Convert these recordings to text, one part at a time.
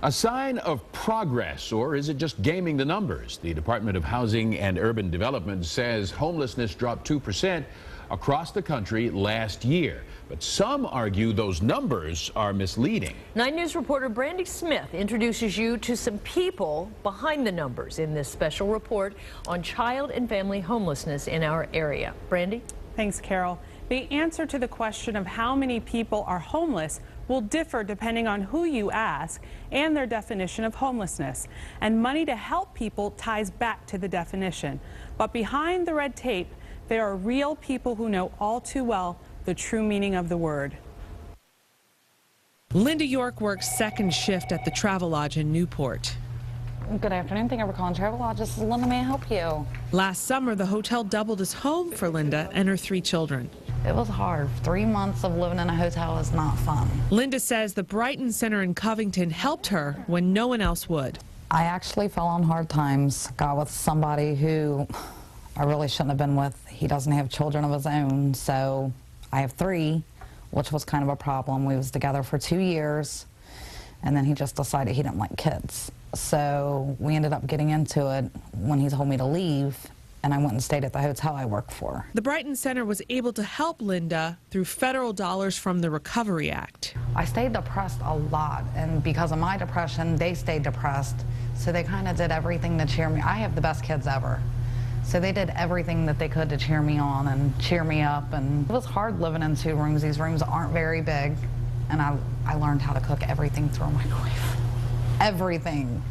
A sign of progress, or is it just gaming the numbers? The Department of Housing and Urban Development says homelessness dropped 2% across the country last year. But some argue those numbers are misleading. 9 News reporter Brandy Smith introduces you to some people behind the numbers in this special report on child and family homelessness in our area. Brandy? Thanks, Carol. The answer to the question of how many people are homeless will differ depending on who you ask and their definition of homelessness. And money to help people ties back to the definition. But behind the red tape, there are real people who know all too well the true meaning of the word. Lynda York works second shift at the Travelodge in Newport. Good afternoon. Thank you for calling Travelodge. This is Lynda. May I help you? Last summer, the hotel doubled as home for Lynda and her 3 children. It was hard. 3 months of living in a hotel is not fun. Lynda says the Brighton Center in Covington helped her when no one else would. I actually fell on hard times. Got with somebody who I really shouldn't have been with. He doesn't have children of his own, so I have 3, which was kind of a problem. We was together for 2 years, and then he just decided he didn't like kids. So we ended up getting into it when he told me to leave, and I went and stayed at the hotel I work for. The Brighton Center was able to help Lynda through federal dollars from the Recovery Act. I stayed depressed a lot, and because of my depression, they stayed depressed. So they kind of did everything to cheer me. I have the best kids ever. So they did everything that they could to cheer me on and cheer me up. And it was hard living in 2 rooms. These rooms aren't very big. And I learned how to cook everything through a microwave. Everything.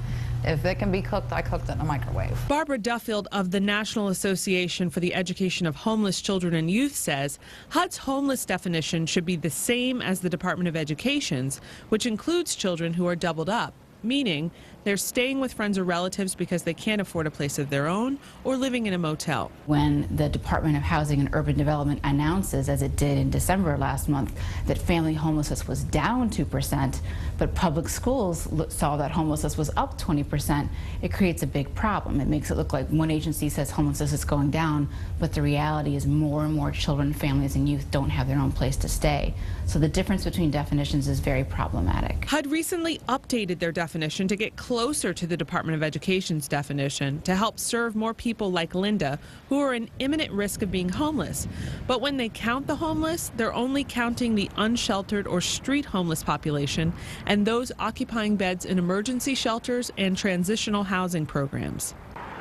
If it can be cooked, I cooked it in a microwave. Barbara Duffield of the National Association for the Education of Homeless Children and Youth says HUD's homeless definition should be the same as the Department of Education's, which includes children who are doubled up, meaning they're staying with friends or relatives because they can't afford a place of their own or living in a motel. When the Department of Housing and Urban Development announces, as it did in December last month, that family homelessness was down 2%, but public schools saw that homelessness was up 20%, it creates a big problem. It makes it look like one agency says homelessness is going down, but the reality is more and more children, families, and youth don't have their own place to stay. So the difference between definitions is very problematic. HUD recently updated their definition to get closer to the Department of Education's definition to help serve more people like Lynda who are in imminent risk of being homeless. But when they count the homeless, they're only counting the unsheltered or street homeless population and those occupying beds in emergency shelters and transitional housing programs.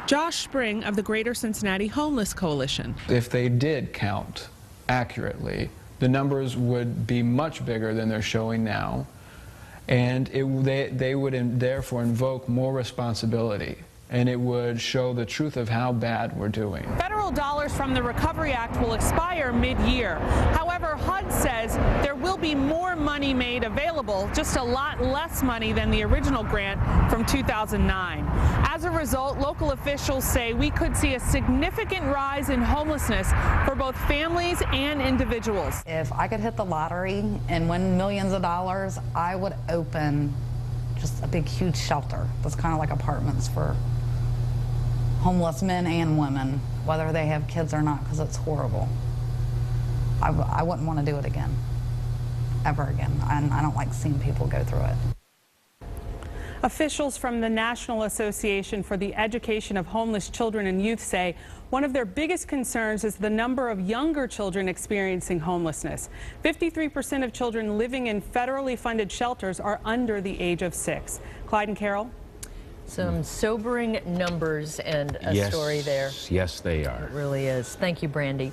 Josh Spring of the Greater Cincinnati Homeless Coalition. If they did count accurately, the numbers would be much bigger than they're showing now. And they would therefore invoke more responsibility, and it would show the truth of how bad we're doing. Federal dollars from the Recovery Act will expire mid-year. However, HUD says there will be more money made available, just a lot less money than the original grant from 2009. As a result, local officials say we could see a significant rise in homelessness for both families and individuals. If I could hit the lottery and win millions of dollars, I would open just a big, huge shelter that's kind of like apartments for homeless men and women, whether they have kids or not, because it's horrible. I wouldn't want to do it again, ever again. And I don't like seeing people go through it. Officials from the National Association for the Education of Homeless Children and Youth say one of their biggest concerns is the number of younger children experiencing homelessness. 53% of children living in federally funded shelters are under the age of 6. Clyde and Carol? Some sobering numbers and a story there. Yes, they are. It really is. Thank you, Brandy.